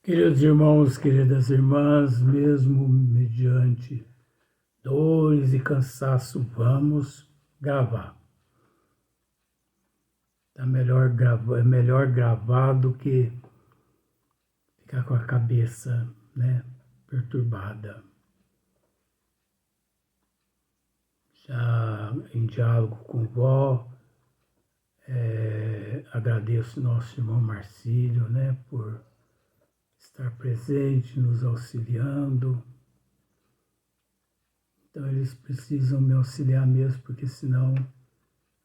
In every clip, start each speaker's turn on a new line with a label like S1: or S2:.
S1: Queridos irmãos, queridas irmãs, mesmo mediante dores e cansaço, vamos gravar. É melhor gravar do que ficar com a cabeça, perturbada. Já em diálogo com vó, agradeço nosso irmão Marcílio, por estar presente, nos auxiliando. Então eles precisam me auxiliar mesmo, porque senão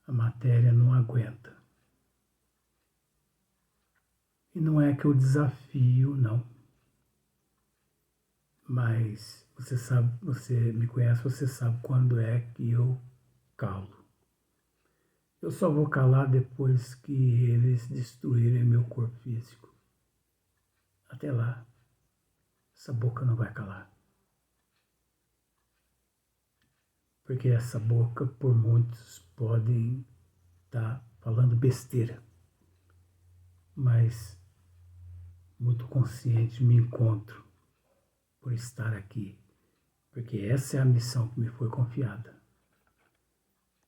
S1: a matéria não aguenta. E não é que eu desafio, não. Mas você sabe, você me conhece, você sabe quando é que eu calo. Eu só vou calar depois que eles destruírem meu corpo físico. Até lá, essa boca não vai calar. Porque essa boca, por muitos, podem estar falando besteira. Mas muito consciente me encontro por estar aqui. Porque essa é a missão que me foi confiada.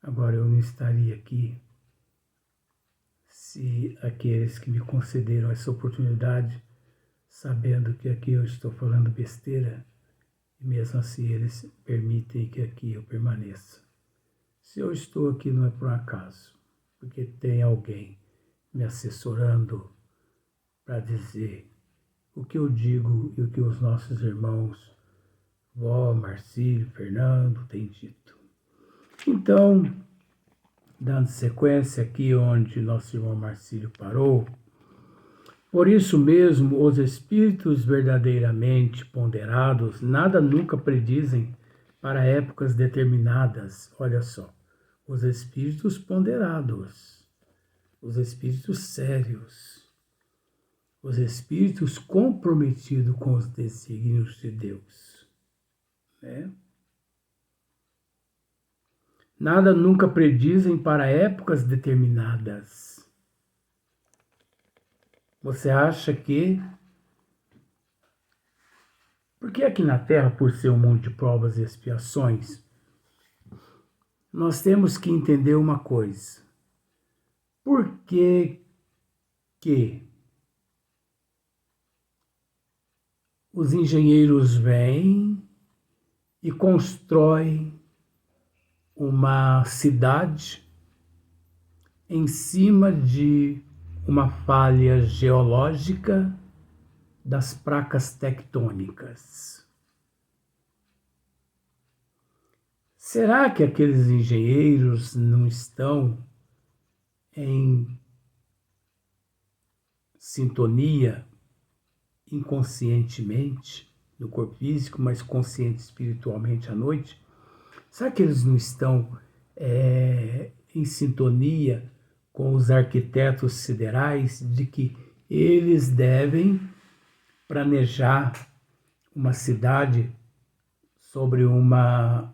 S1: Agora, eu não estaria aqui se aqueles que me concederam essa oportunidade, sabendo que aqui eu estou falando besteira, e mesmo assim eles permitem que aqui eu permaneça. Se eu estou aqui não é por acaso, porque tem alguém me assessorando para dizer o que eu digo e o que os nossos irmãos, vó, Marcílio, Fernando, têm dito. Então, dando sequência aqui onde nosso irmão Marcílio parou, por isso mesmo os espíritos verdadeiramente ponderados nada nunca predizem para épocas determinadas. Olha só, os espíritos ponderados, os espíritos sérios, os espíritos comprometidos com os desígnios de Deus, Nada nunca predizem para épocas determinadas. Você acha que... Porque aqui na Terra, por ser um mundo de provas e expiações, nós temos que entender uma coisa. Por que os engenheiros vêm e constroem uma cidade em cima de uma falha geológica das placas tectônicas? Será que aqueles engenheiros não estão em sintonia inconscientemente no corpo físico, mas consciente espiritualmente à noite? Será que eles não estão em sintonia com os arquitetos siderais de que eles devem planejar uma cidade sobre uma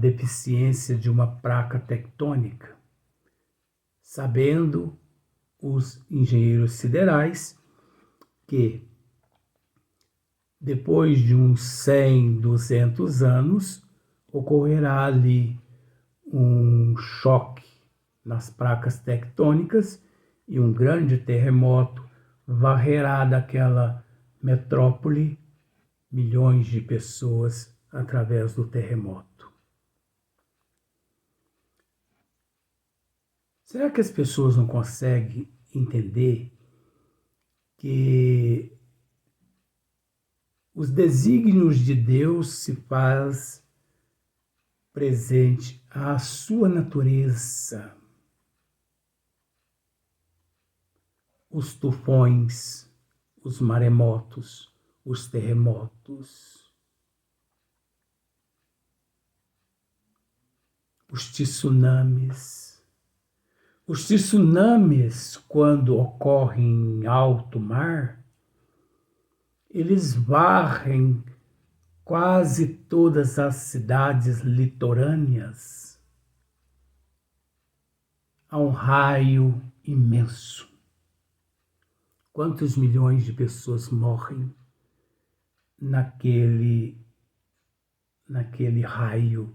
S1: deficiência de uma placa tectônica, sabendo os engenheiros siderais que depois de uns 100, 200 anos, ocorrerá ali um choque nas placas tectônicas e um grande terremoto varrerá daquela metrópole milhões de pessoas através do terremoto. Será que as pessoas não conseguem entender que os desígnios de Deus se faz presente à sua natureza? Os tufões, os maremotos, os terremotos, os tsunamis. Os tsunamis, quando ocorrem em alto mar, eles varrem quase todas as cidades litorâneas a um raio imenso. Quantos milhões de pessoas morrem naquele raio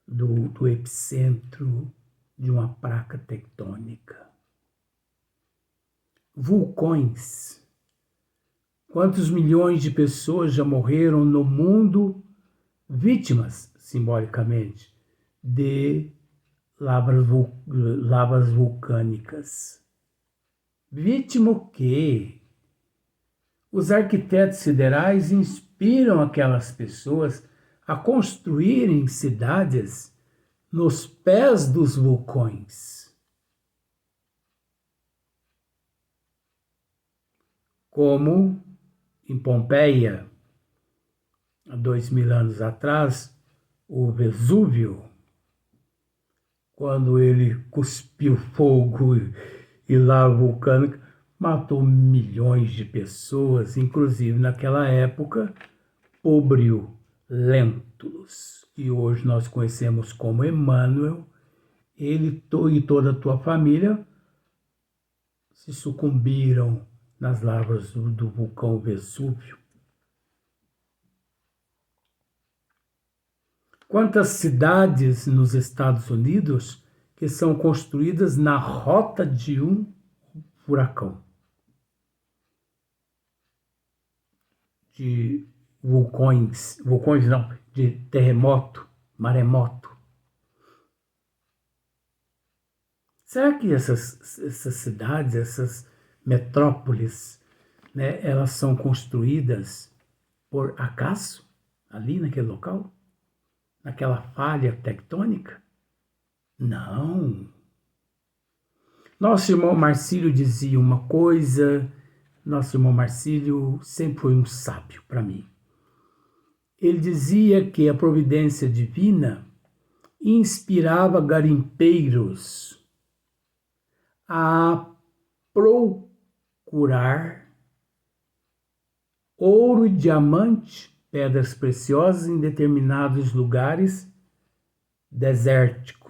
S1: do epicentro de uma placa tectônica? Vulcões. Quantos milhões de pessoas já morreram no mundo, vítimas, simbolicamente, de lavas vulcânicas? Vítima o quê? Os arquitetos siderais inspiram aquelas pessoas a construírem cidades nos pés dos vulcões. Como em Pompeia, há 2000 anos atrás, o Vesúvio, quando ele cuspiu fogo e lava vulcânica, matou milhões de pessoas, inclusive naquela época, Públio Lentulus, que hoje nós conhecemos como Emmanuel, ele e toda a tua família se sucumbiram nas lavas do vulcão Vesúvio. Quantas cidades nos Estados Unidos que são construídas na rota de um furacão, de vulcões não, de terremoto, maremoto. Será que essas cidades, essas metrópoles, né, elas são construídas por acaso, ali naquele local? Naquela falha tectônica? Não. Nosso irmão Marcílio dizia uma coisa, nosso irmão Marcílio sempre foi um sábio para mim. Ele dizia que a providência divina inspirava garimpeiros a procurar ouro e diamante, pedras preciosas em determinados lugares desérticos.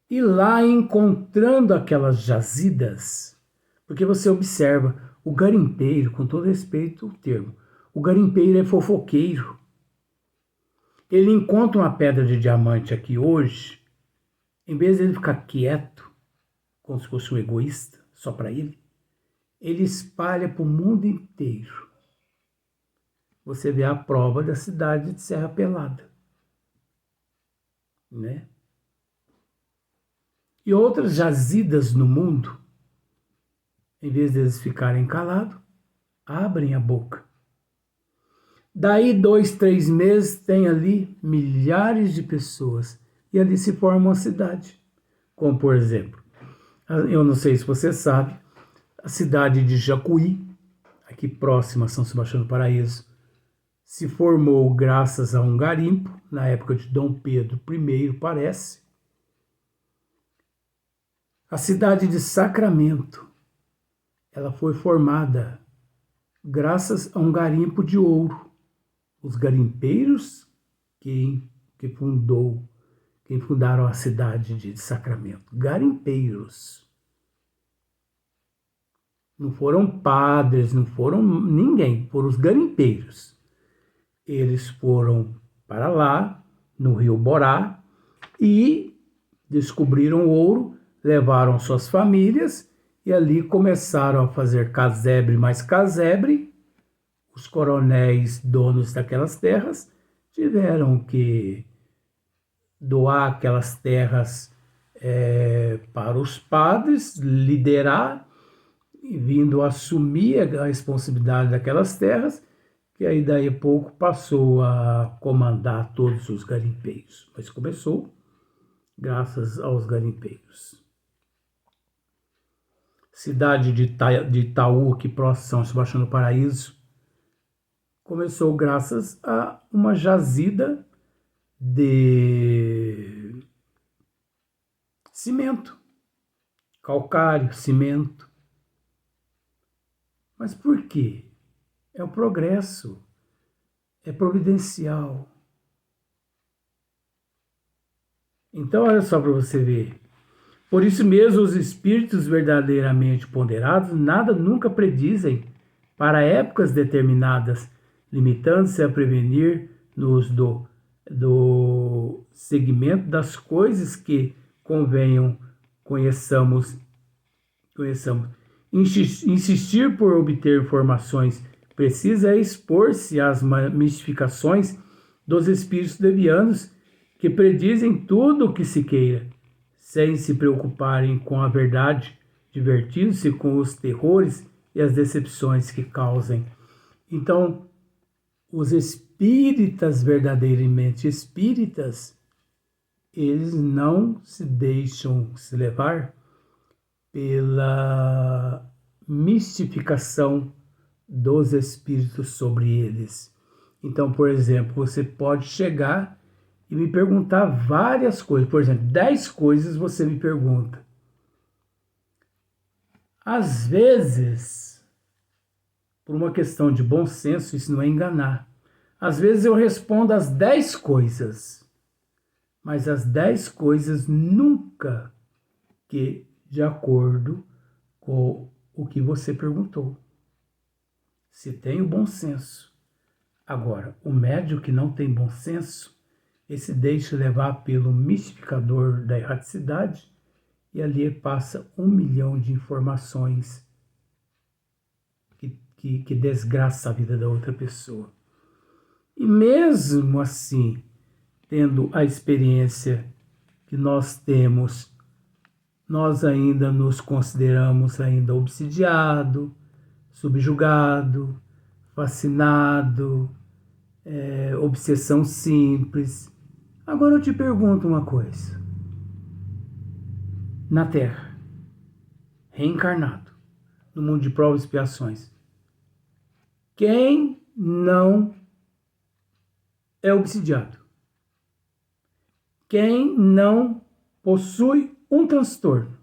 S1: E lá encontrando aquelas jazidas, porque você observa, o garimpeiro, com todo respeito ao termo, o garimpeiro é fofoqueiro. Ele encontra uma pedra de diamante aqui hoje, em vez de ele ficar quieto, como se fosse um egoísta, só para ele espalha para o mundo inteiro. Você vê a prova da cidade de Serra Pelada, né? E outras jazidas no mundo, em vez de eles ficarem calados, abrem a boca. Daí 2, 3 meses tem ali milhares de pessoas e ali se forma uma cidade. Como, por exemplo, eu não sei se você sabe, a cidade de Jacuí, aqui próxima a São Sebastião do Paraíso, se formou graças a um garimpo, na época de Dom Pedro I, parece. A cidade de Sacramento, ela foi formada graças a um garimpo de ouro. Os garimpeiros quem fundaram a cidade de Sacramento. Garimpeiros. Não foram padres, não foram ninguém, foram os garimpeiros. Eles foram para lá, no rio Borá, e descobriram ouro, levaram suas famílias e ali começaram a fazer casebre mais casebre. Os coronéis donos daquelas terras tiveram que doar aquelas terras para os padres, liderar, vindo assumir a responsabilidade daquelas terras, que aí daí a pouco passou a comandar todos os garimpeiros. Mas começou graças aos garimpeiros. Cidade de Itaú, aqui próximo de São Sebastião do Paraíso, começou graças a uma jazida de cimento, calcário, cimento. Mas por quê? É o progresso, é providencial. Então, olha só para você ver. Por isso mesmo, os espíritos verdadeiramente ponderados nada nunca predizem para épocas determinadas, limitando-se a prevenir-nos do segmento das coisas que convenham conheçamos. Insistir por obter informações precisas é expor-se às mistificações dos espíritos devianos que predizem tudo o que se queira, sem se preocuparem com a verdade, divertindo-se com os terrores e as decepções que causem. Então, os espíritas verdadeiramente espíritas, eles não se deixam se levar pela mistificação dos espíritos sobre eles. Então, por exemplo, você pode chegar e me perguntar várias coisas. Por exemplo, 10 coisas você me pergunta. Às vezes, por uma questão de bom senso, isso não é enganar. Às vezes eu respondo as 10 coisas, mas as 10 coisas nunca que de acordo com o que você perguntou. Se tem o bom senso. Agora, o médium que não tem bom senso, esse deixa levar pelo mistificador da erraticidade e ali passa 1 milhão de informações que desgraça a vida da outra pessoa. E mesmo assim, tendo a experiência que nós temos, nós ainda nos consideramos ainda obsidiado, subjugado, fascinado, obsessão simples. Agora eu te pergunto uma coisa. Na Terra, reencarnado, no mundo de provas e expiações, quem não é obsidiado? Quem não possui um transtorno?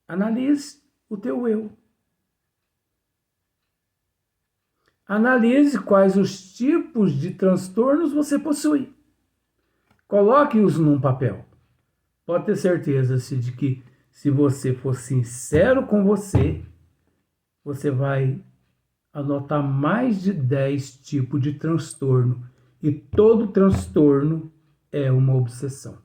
S1: Analise o teu eu. Analise quais os tipos de transtornos você possui. Coloque-os num papel. Pode ter certeza de que se você for sincero com você, você vai anotar mais de 10 tipos de transtorno. E todo transtorno é uma obsessão.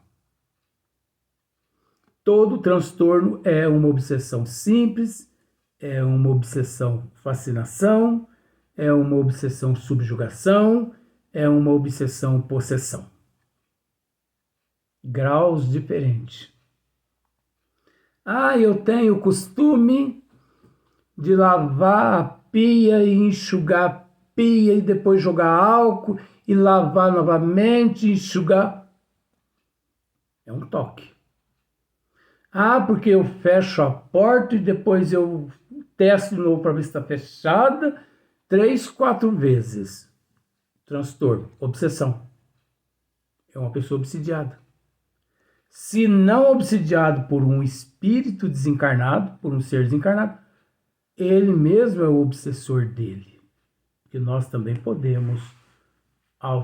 S1: Todo transtorno é uma obsessão simples, é uma obsessão fascinação, é uma obsessão subjugação, é uma obsessão possessão. Graus diferentes. Eu tenho o costume de lavar a pia e enxugar a pia e depois jogar álcool e lavar novamente, enxugar. É um toque. Porque eu fecho a porta e depois eu testo de novo para ver se está fechada 3, 4 vezes. Transtorno, obsessão. É uma pessoa obsidiada. Se não obsidiado por um espírito desencarnado, por um ser desencarnado, ele mesmo é o obsessor dele. E nós também podemos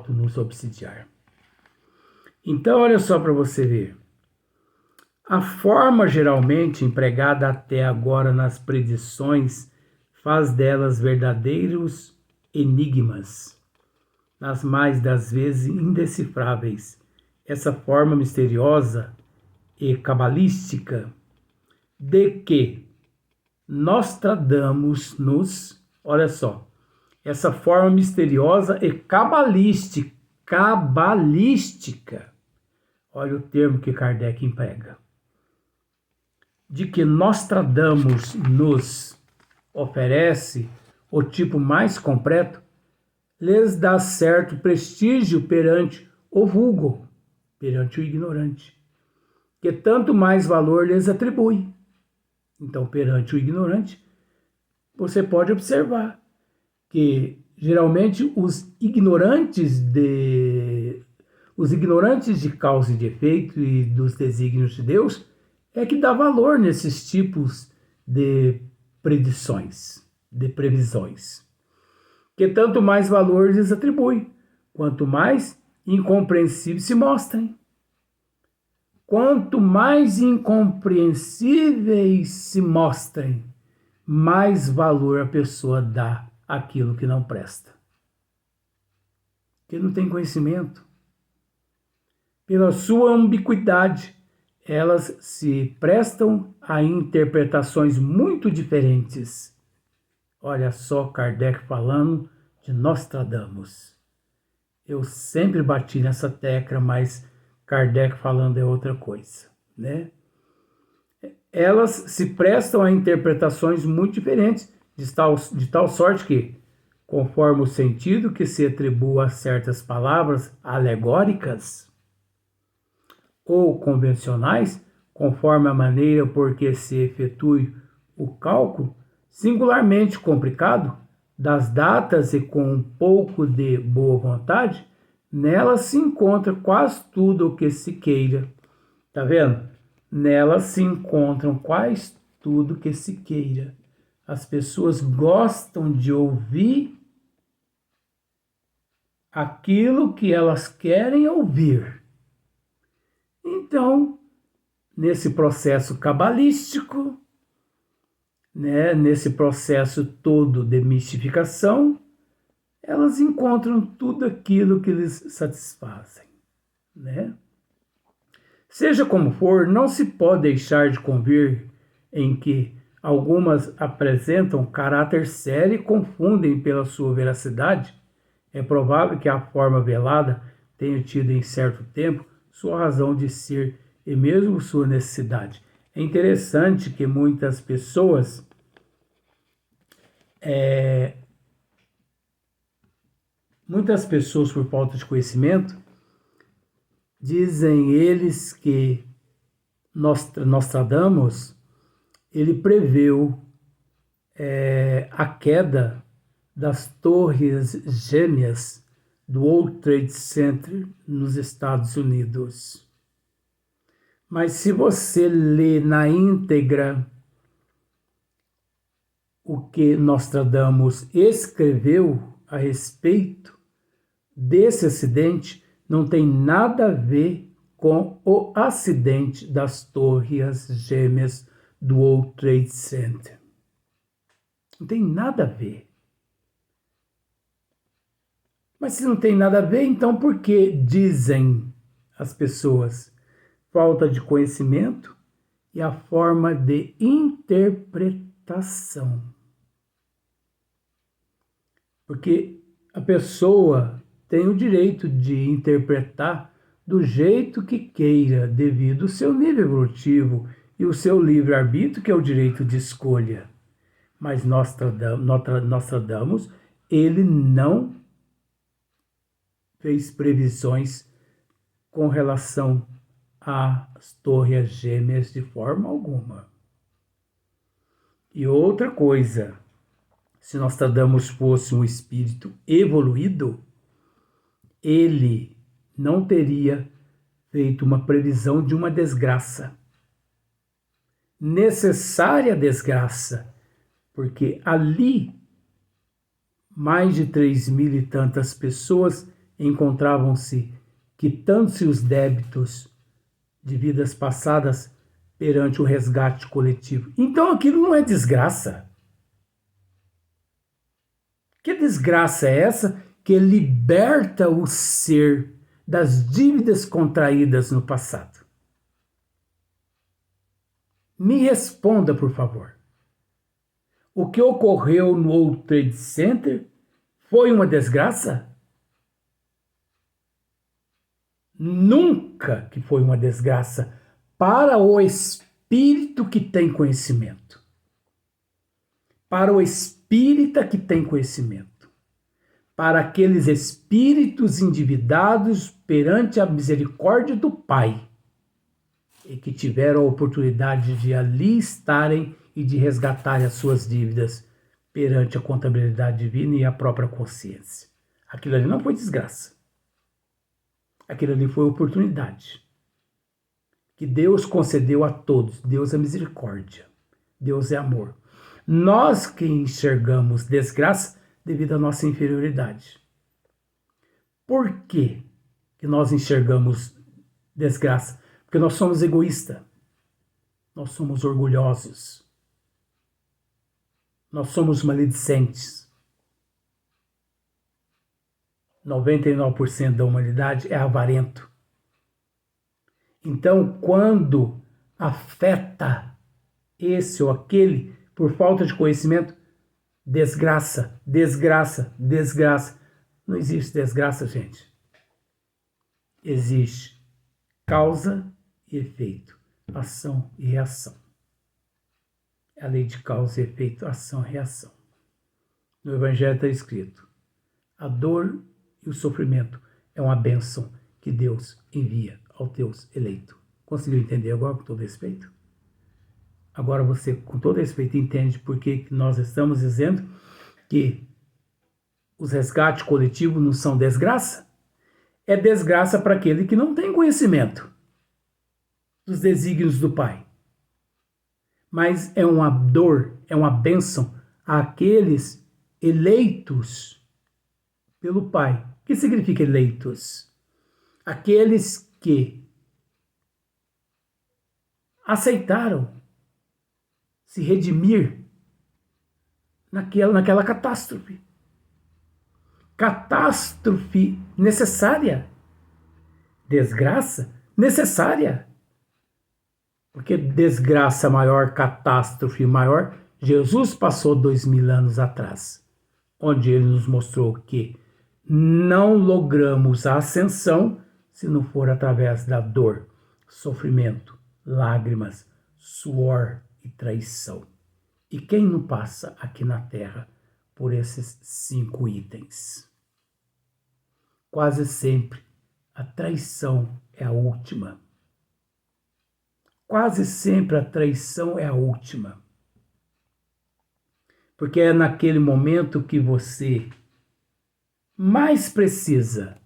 S1: nos obsidiar. Então, olha só para você ver. A forma geralmente empregada até agora nas predições faz delas verdadeiros enigmas, nas mais das vezes indecifráveis. Essa forma misteriosa e cabalística de que Nostradamus olha só, essa forma misteriosa e cabalística, olha o termo que Kardec emprega, de que Nostradamus nos oferece o tipo mais completo, lhes dá certo prestígio perante o vulgo, perante o ignorante, que tanto mais valor lhes atribui. Então, perante o ignorante, você pode observar que geralmente os ignorantes de causa e de efeito e dos desígnios de Deus é que dá valor nesses tipos de predições, de previsões, que tanto mais valor lhes atribui, quanto mais incompreensíveis se mostrem. quanto mais incompreensíveis se mostrem, mais valor a pessoa dá àquilo que não presta. Porque não tem conhecimento. Pela sua ambiguidade, elas se prestam a interpretações muito diferentes. Olha só Kardec falando de Nostradamus. Eu sempre bati nessa tecla, mas Kardec falando é outra coisa, né? Elas se prestam a interpretações muito diferentes, de tal sorte que, conforme o sentido que se atribua a certas palavras alegóricas ou convencionais, conforme a maneira por que se efetue o cálculo, singularmente complicado, das datas e com um pouco de boa vontade, nela se encontra quase tudo o que se queira. Tá vendo? Nelas se encontram quase tudo que se queira. As pessoas gostam de ouvir aquilo que elas querem ouvir. Então, nesse processo cabalístico, né, nesse processo todo de mistificação, elas encontram tudo aquilo que lhes satisfazem, né? Seja como for, não se pode deixar de convir em que algumas apresentam caráter sério e confundem pela sua veracidade. É provável que a forma velada tenha tido em certo tempo sua razão de ser e mesmo sua necessidade. É interessante que muitas pessoas por falta de conhecimento, dizem eles que Nostradamus, ele preveu a queda das torres gêmeas do World Trade Center nos Estados Unidos. Mas se você lê na íntegra o que Nostradamus escreveu a respeito desse acidente, não tem nada a ver com o acidente das torres gêmeas do World Trade Center. Não tem nada a ver. Mas se não tem nada a ver, então por que dizem as pessoas? Falta de conhecimento e a forma de interpretação. Porque a pessoa tem o direito de interpretar do jeito que queira, devido ao seu nível evolutivo e o seu livre-arbítrio, que é o direito de escolha. Mas Nostradamus, ele não fez previsões com relação às torres gêmeas de forma alguma. E outra coisa, se Nostradamus fosse um espírito evoluído, ele não teria feito uma previsão de uma desgraça. Necessária desgraça, porque ali mais de 3.000 e tantas pessoas encontravam-se quitando-se os débitos de vidas passadas perante o resgate coletivo. Então aquilo não é desgraça. Que desgraça é essa que liberta o ser das dívidas contraídas no passado? Me responda, por favor. O que ocorreu no World Trade Center foi uma desgraça? Nunca que foi uma desgraça para o espírito que tem conhecimento. Para o espírita que tem conhecimento. Para aqueles espíritos endividados perante a misericórdia do Pai e que tiveram a oportunidade de ali estarem e de resgatarem as suas dívidas perante a contabilidade divina e a própria consciência. Aquilo ali não foi desgraça. Aquilo ali foi oportunidade que Deus concedeu a todos. Deus é misericórdia. Deus é amor. Nós que enxergamos desgraça devido à nossa inferioridade. Por que nós enxergamos desgraça? Porque Porque nós somos egoístas, nós somos orgulhosos, nós somos maledicentes. 99% da humanidade é avarento. Então, quando afeta esse ou aquele por falta de conhecimento, desgraça, desgraça, desgraça. Não existe desgraça, gente. Existe causa e efeito, ação e reação. É a lei de causa e efeito, ação e reação. No Evangelho está escrito: a dor e o sofrimento é uma bênção que Deus envia ao Deus eleito. Conseguiu entender agora, com todo respeito? Agora você, com todo respeito, entende por que nós estamos dizendo que os resgates coletivos não são desgraça? É desgraça para aquele que não tem conhecimento dos desígnios do Pai. Mas é uma dor, é uma bênção àqueles eleitos pelo Pai. O que significa eleitos? Aqueles que aceitaram se redimir naquela catástrofe. Catástrofe necessária. Desgraça necessária. Porque desgraça maior, catástrofe maior, Jesus passou 2000 anos atrás, onde ele nos mostrou que não logramos a ascensão se não for através da dor, sofrimento, lágrimas, suor e traição. E quem não passa aqui na Terra por esses 5 itens? Quase sempre a traição é a última. Quase sempre a traição é a última. Porque é naquele momento que você mais precisa,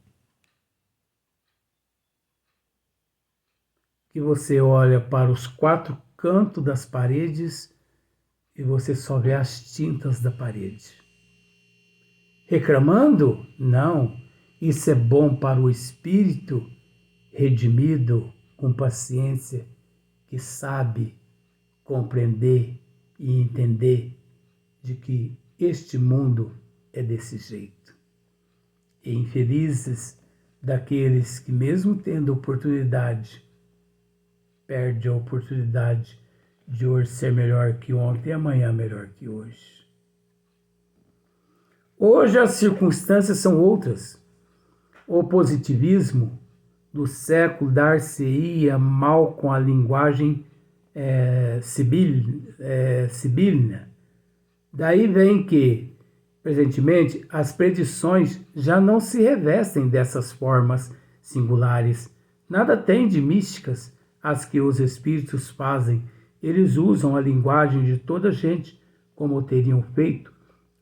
S1: que você olha para os 4 cantos das paredes e você só vê as tintas da parede. Reclamando? Não. Isso é bom para o espírito redimido, com paciência, que sabe compreender e entender de que este mundo é desse jeito. E infelizes daqueles que, mesmo tendo oportunidade, perde a oportunidade de hoje ser melhor que ontem e amanhã melhor que hoje. Hoje as circunstâncias são outras. O positivismo do século dar-se-ia mal com a linguagem sibilina. Daí vem que, presentemente, as predições já não se revestem dessas formas singulares. Nada tem de místicas as que os espíritos fazem. Eles usam a linguagem de toda a gente, como teriam feito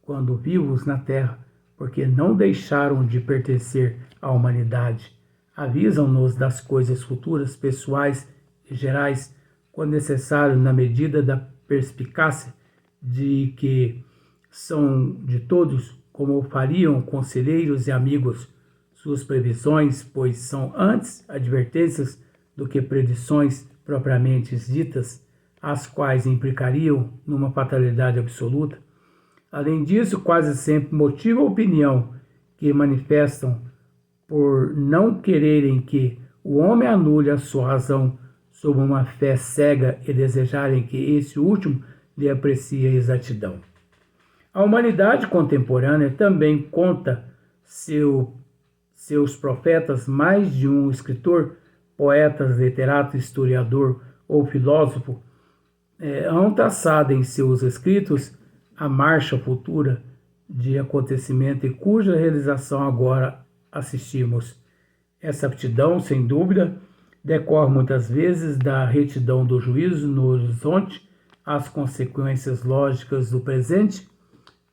S1: quando vivos na Terra, porque não deixaram de pertencer à humanidade. Avisam-nos das coisas futuras, pessoais e gerais, quando necessário, na medida da perspicácia de que são de todos, como fariam conselheiros e amigos, suas previsões, pois são antes advertências do que predições propriamente ditas, as quais implicariam numa fatalidade absoluta. Além disso, quase sempre motivam a opinião que manifestam por não quererem que o homem anule a sua razão sob uma fé cega e desejarem que esse último lhe aprecie a exatidão. A humanidade contemporânea também conta seus profetas, mais de um escritor, poeta, literato, historiador ou filósofo, hão traçado em seus escritos a marcha futura de acontecimento e cuja realização agora assistimos. Essa aptidão, sem dúvida, decorre muitas vezes da retidão do juízo no horizonte, às consequências lógicas do presente,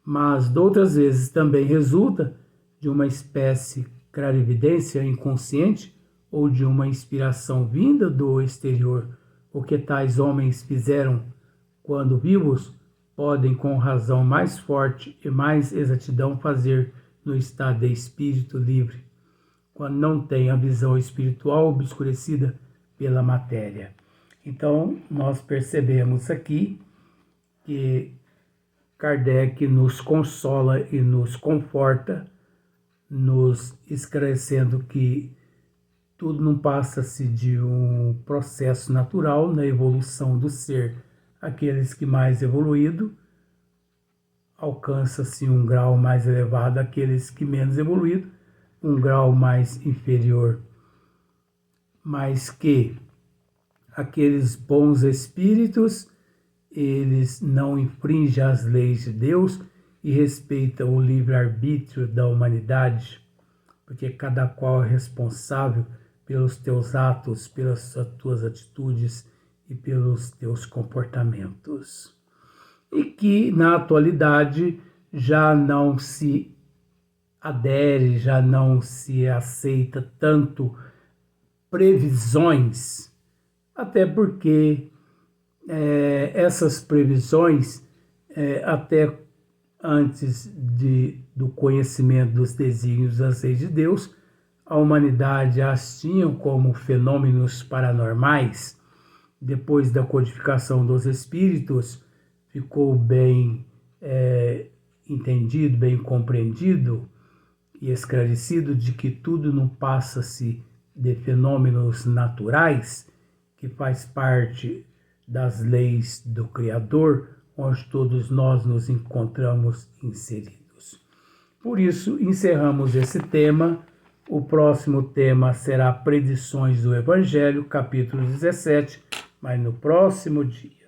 S1: mas de outras vezes também resulta de uma espécie clarividência inconsciente ou de uma inspiração vinda do exterior. O que tais homens fizeram quando vivos, podem com razão mais forte e mais exatidão fazer no estado de espírito livre, quando não têm a visão espiritual obscurecida pela matéria. Então, nós percebemos aqui que Kardec nos consola e nos conforta, nos esclarecendo que tudo não passa-se de um processo natural na evolução do ser. Aqueles que mais evoluído alcança-se um grau mais elevado, aqueles que menos evoluído, um grau mais inferior. Mas que aqueles bons espíritos, eles não infringem as leis de Deus e respeitam o livre-arbítrio da humanidade, porque cada qual é responsável pelos teus atos, pelas tuas atitudes e pelos teus comportamentos. E que, na atualidade, já não se adere, já não se aceita tanto previsões, até porque essas previsões, até antes do conhecimento dos desígnios das leis de Deus, a humanidade as tinha como fenômenos paranormais. Depois da codificação dos espíritos, ficou bem entendido, bem compreendido e esclarecido de que tudo não passa-se de fenômenos naturais, que faz parte das leis do Criador, onde todos nós nos encontramos inseridos. Por isso, encerramos esse tema. O próximo tema será Predições do Evangelho, capítulo 17, mas no próximo dia.